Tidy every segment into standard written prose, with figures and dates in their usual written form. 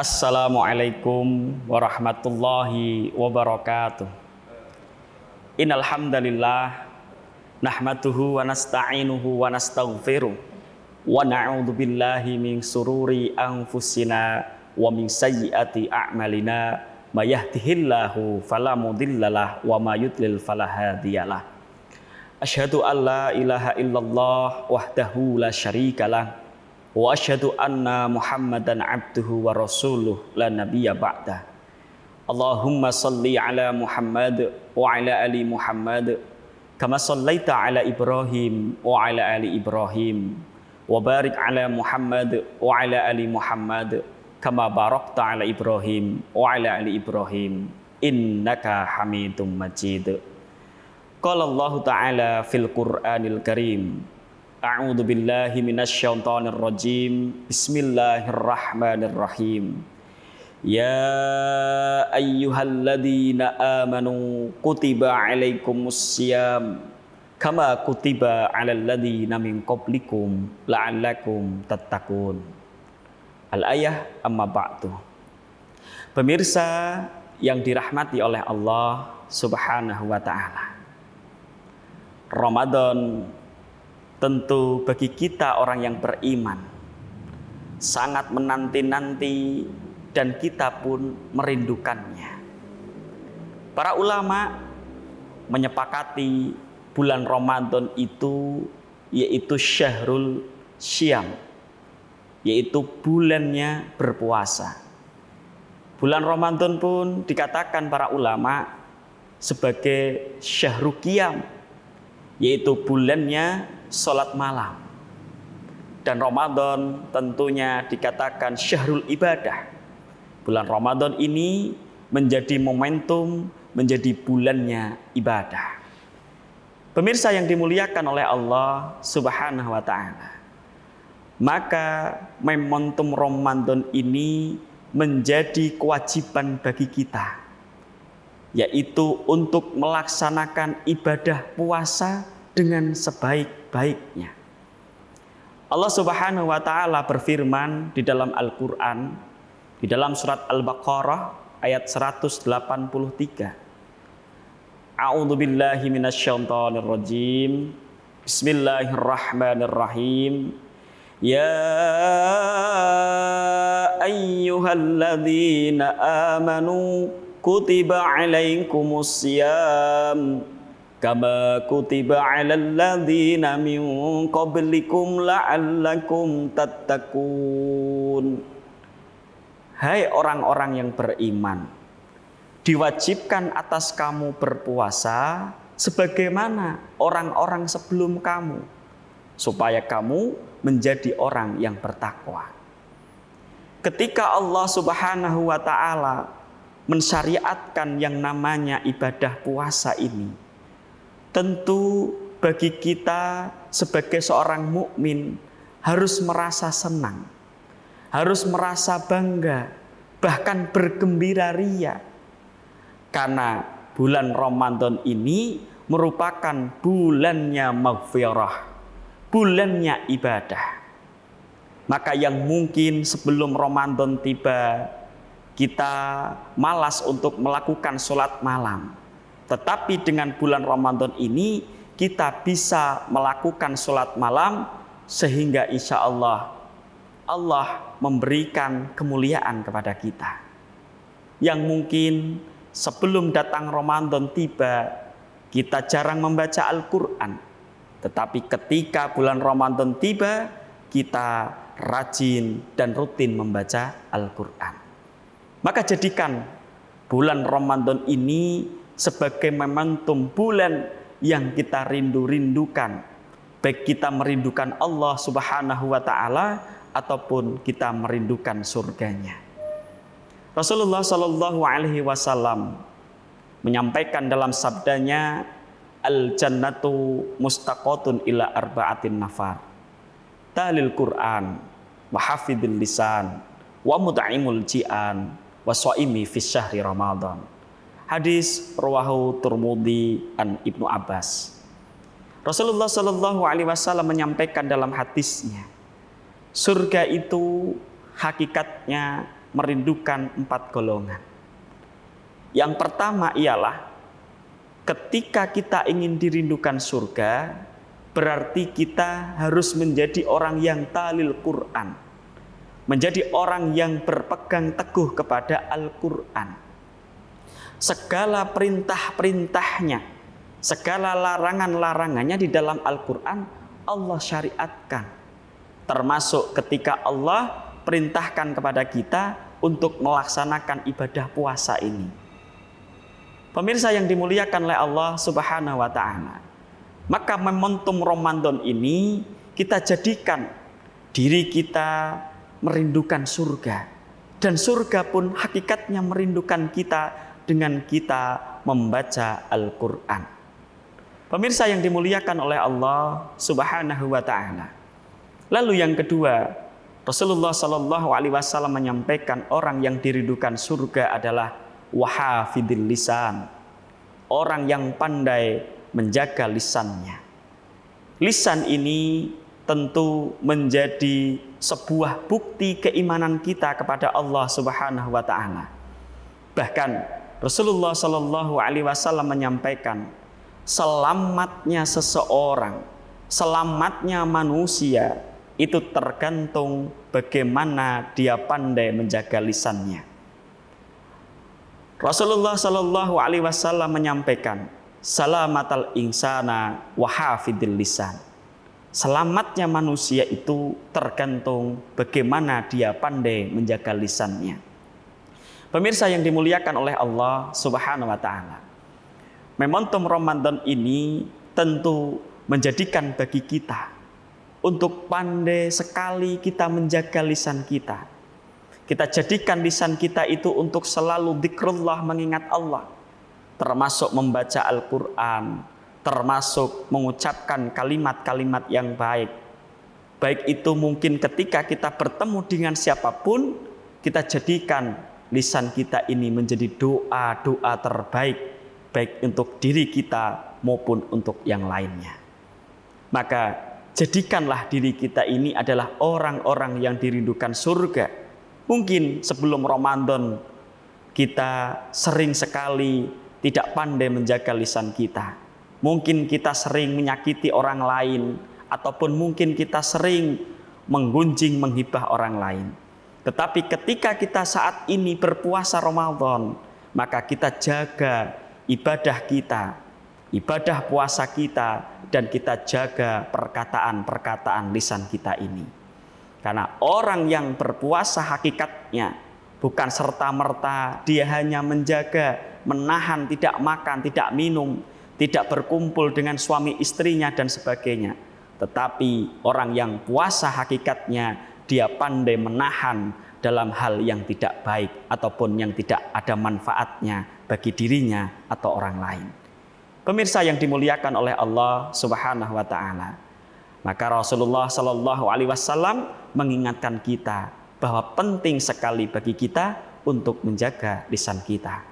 Assalamualaikum warahmatullahi wabarakatuh. Innal hamdalillah nahmaduhu wa nasta'inuhu wa nastaghfiruh wa na'udzu billahi min sururi anfusina wa min sayyiati a'malina may yahdihillahu fala mudhillalah wa may yudlil fala hadiyalah. Asyhadu an la ilaha illallah wahdahu la syarikalah wa asyhadu anna Muhammadan abduhu wa rasuluh la nabiyya ba'dah. Allahumma salli ala Muhammad wa ala ali Muhammad kama sallaita ala Ibrahim wa ala ali Ibrahim wa barik ala Muhammad wa ala ali Muhammad kama barakta ala Ibrahim wa ala ali Ibrahim innaka Hamidum Majid. Qala Allah Ta'ala fil Qur'anil Karim. A'udzu billahi minasyaitonir rajim. Bismillahirrahmanirrahim. Ya ayyuhalladzina amanu kutiba 'alaikumussyam kama kutiba 'alal ladzina min qablikum la'allakum tattaqun. Al-ayah amma ba'du. Pemirsa yang dirahmati oleh Allah Subhanahu wa taala. Ramadan tentu bagi kita orang yang beriman sangat menanti-nanti dan kita pun merindukannya. Para ulama menyepakati bulan Ramadan itu yaitu Syahrul Syam, yaitu bulannya berpuasa. Bulan Ramadan pun dikatakan para ulama sebagai Syahrul Qiyam, yaitu bulannya sholat malam. Dan Ramadan tentunya dikatakan syahrul ibadah. Bulan Ramadan ini menjadi momentum, menjadi bulannya ibadah. Pemirsa yang dimuliakan oleh Allah Subhanahu wa ta'ala, maka momentum Ramadan ini menjadi kewajiban bagi kita, yaitu untuk melaksanakan ibadah puasa dengan sebaik-baiknya. Allah Subhanahu wa taala berfirman di dalam Al-Qur'an, di dalam surat Al-Baqarah ayat 183. A'udzu billahi minasyaitonir rajim. Bismillahirrahmanirrahim. Ya ayyuhalladzina amanu kutiba 'alaikumussyam kama kutiba 'alal ladzina min qablikum la'allakum tattaqun. Hai orang-orang yang beriman, diwajibkan atas kamu berpuasa sebagaimana orang-orang sebelum kamu, supaya kamu menjadi orang yang bertakwa. Ketika Allah Subhanahu wa taala mensyariatkan yang namanya ibadah puasa ini, tentu bagi kita sebagai seorang mukmin harus merasa senang, harus merasa bangga, bahkan bergembira ria. Karena bulan Ramadan ini merupakan bulannya maghfirah, bulannya ibadah. Maka yang mungkin sebelum Ramadan tiba kita malas untuk melakukan sholat malam, tetapi dengan bulan Ramadan ini kita bisa melakukan sholat malam sehingga insya Allah memberikan kemuliaan kepada kita. Yang mungkin sebelum datang Ramadan tiba kita jarang membaca Al-Quran, tetapi ketika bulan Ramadan tiba kita rajin dan rutin membaca Al-Quran. Maka jadikan bulan Ramadan ini sebagai momentum bulan yang kita rindu-rindukan, baik kita merindukan Allah Subhanahu wa ta'ala ataupun kita merindukan surganya. Rasulullah Shallallahu Alaihi Wasallam menyampaikan dalam sabdanya, al-jannatu mustaqotun ila arba'atin nafar, talil Quran wa hafidil lisan wa mut'imul ji'an wa shaimi fi syahri Ramadan. Hadis rawahu Tirmidzi an Ibnu Abbas. Rasulullah Shallallahu Alaihi Wasallam menyampaikan dalam hadisnya, surga itu hakikatnya merindukan 4 golongan. Yang pertama ialah ketika kita ingin dirindukan surga, berarti kita harus menjadi orang yang talil Quran, menjadi orang yang berpegang teguh kepada Al-Quran. Segala perintah-perintahnya, segala larangan-larangannya di dalam Al-Quran Allah syariatkan. Termasuk ketika Allah perintahkan kepada kita untuk melaksanakan ibadah puasa ini. Pemirsa yang dimuliakan oleh Allah Subhanahu wa Ta'ala, maka momentum Ramadan ini kita jadikan diri kita merindukan surga, dan surga pun hakikatnya merindukan kita dengan kita membaca Al-Quran. Pemirsa yang dimuliakan oleh Allah Subhanahu wa Ta'ala. Lalu yang kedua, Rasulullah Shallallahu Alaihi Wasallam menyampaikan orang yang dirindukan surga adalah wahafidil lisan, orang yang pandai menjaga lisannya. Lisan ini tentu menjadi sebuah bukti keimanan kita kepada Allah Subhanahu wa Ta'ala. Bahkan Rasulullah Shallallahu Alaihi Wasallam menyampaikan, selamatnya seseorang, selamatnya manusia itu tergantung bagaimana dia pandai menjaga lisannya. Rasulullah Shallallahu Alaihi Wasallam menyampaikan, salamatal insana wa hafidil lisan. Selamatnya manusia itu tergantung bagaimana dia pandai menjaga lisannya. Pemirsa yang dimuliakan oleh Allah Subhanahu wa Ta'ala, momentum Ramadan ini tentu menjadikan bagi kita untuk pandai sekali kita menjaga lisan kita. Kita jadikan lisan kita itu untuk selalu zikrullah, mengingat Allah, termasuk membaca Al-Quran, termasuk mengucapkan kalimat-kalimat yang baik. Baik itu mungkin ketika kita bertemu dengan siapapun, kita jadikan lisan kita ini menjadi doa-doa terbaik, baik untuk diri kita maupun untuk yang lainnya. Maka jadikanlah diri kita ini adalah orang-orang yang dirindukan surga. Mungkin sebelum Ramadan kita sering sekali tidak pandai menjaga lisan kita. Mungkin kita sering menyakiti orang lain, ataupun mungkin kita sering menggunjing, menghibah orang lain. Tetapi ketika kita saat ini berpuasa Ramadan, maka kita jaga ibadah kita, ibadah puasa kita, dan kita jaga perkataan-perkataan lisan kita ini. Karena orang yang berpuasa hakikatnya bukan serta-merta dia hanya menjaga, menahan, tidak makan, tidak minum, tidak berkumpul dengan suami istrinya dan sebagainya. Tetapi orang yang puasa hakikatnya dia pandai menahan dalam hal yang tidak baik ataupun yang tidak ada manfaatnya bagi dirinya atau orang lain. Pemirsa yang dimuliakan oleh Allah Subhanahu wa Ta'ala, maka Rasulullah Shallallahu Alaihi Wasallam mengingatkan kita bahwa penting sekali bagi kita untuk menjaga lisan kita.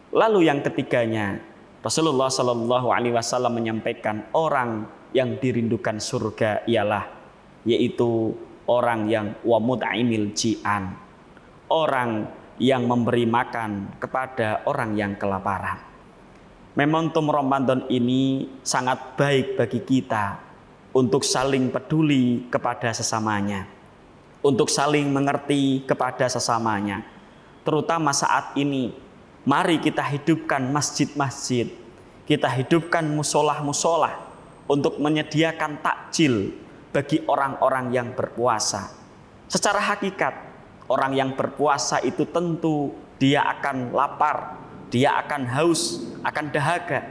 Lalu yang ketiganya, Rasulullah Shallallahu Alaihi Wasallam menyampaikan orang yang dirindukan surga ialah, yaitu orang yang wa mut'imil ji'an, orang yang memberi makan kepada orang yang kelaparan. Momentum Ramadan ini sangat baik bagi kita untuk saling peduli kepada sesamanya, untuk saling mengerti kepada sesamanya. Terutama saat ini, mari kita hidupkan masjid-masjid, kita hidupkan musolah-musolah untuk menyediakan takjil bagi orang-orang yang berpuasa. Secara hakikat, orang yang berpuasa itu tentu dia akan lapar, dia akan haus, akan dahaga.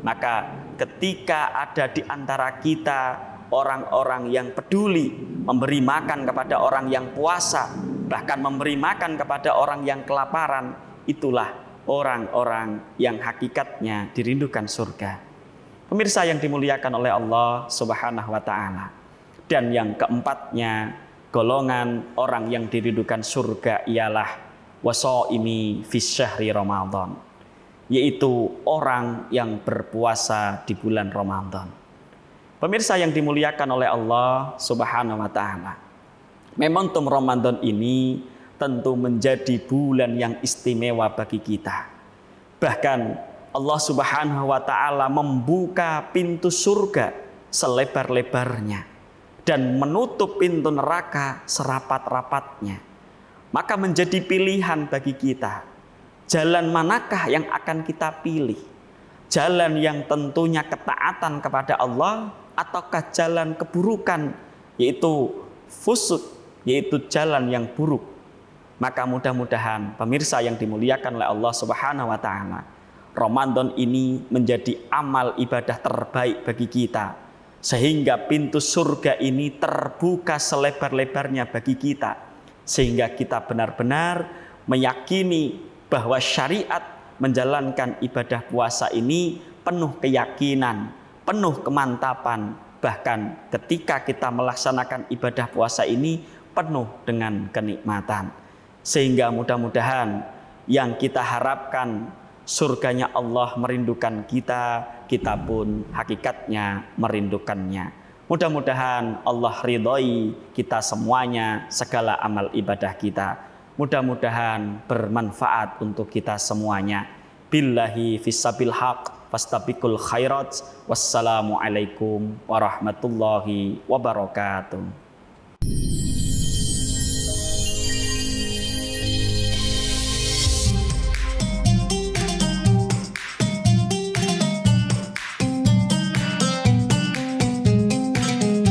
Maka ketika ada di antara kita orang-orang yang peduli memberi makan kepada orang yang puasa, bahkan memberi makan kepada orang yang kelaparan, itulah orang-orang yang hakikatnya dirindukan surga. Pemirsa yang dimuliakan oleh Allah Subhanahu wa Ta'ala. Dan yang keempatnya, golongan orang yang dirindukan surga ialah wasaimi fi syahri Ramadan, yaitu orang yang berpuasa di bulan Ramadan. Pemirsa yang dimuliakan oleh Allah Subhanahu wa Ta'ala, momentum Ramadan ini tentu menjadi bulan yang istimewa bagi kita. Bahkan Allah Subhanahu wa taala membuka pintu surga selebar-lebarnya dan menutup pintu neraka serapat-rapatnya. Maka menjadi pilihan bagi kita, jalan manakah yang akan kita pilih? Jalan yang tentunya ketaatan kepada Allah ataukah jalan keburukan, yaitu fusuk, yaitu jalan yang buruk? Maka mudah-mudahan pemirsa yang dimuliakan oleh Allah Subhanahu wa taala, Ramadan ini menjadi amal ibadah terbaik bagi kita, sehingga pintu surga ini terbuka selebar-lebarnya bagi kita, sehingga kita benar-benar meyakini bahwa syariat menjalankan ibadah puasa ini penuh keyakinan, penuh kemantapan. Bahkan ketika kita melaksanakan ibadah puasa ini penuh dengan kenikmatan. Sehingga mudah-mudahan yang kita harapkan surganya Allah merindukan kita, kita pun hakikatnya merindukannya. Mudah-mudahan Allah ridhoi kita semuanya, segala amal ibadah kita. Mudah-mudahan bermanfaat untuk kita semuanya. Billahi fissabil haq fastabiqul khairat. Wassalamualaikum warahmatullahi wabarakatuh.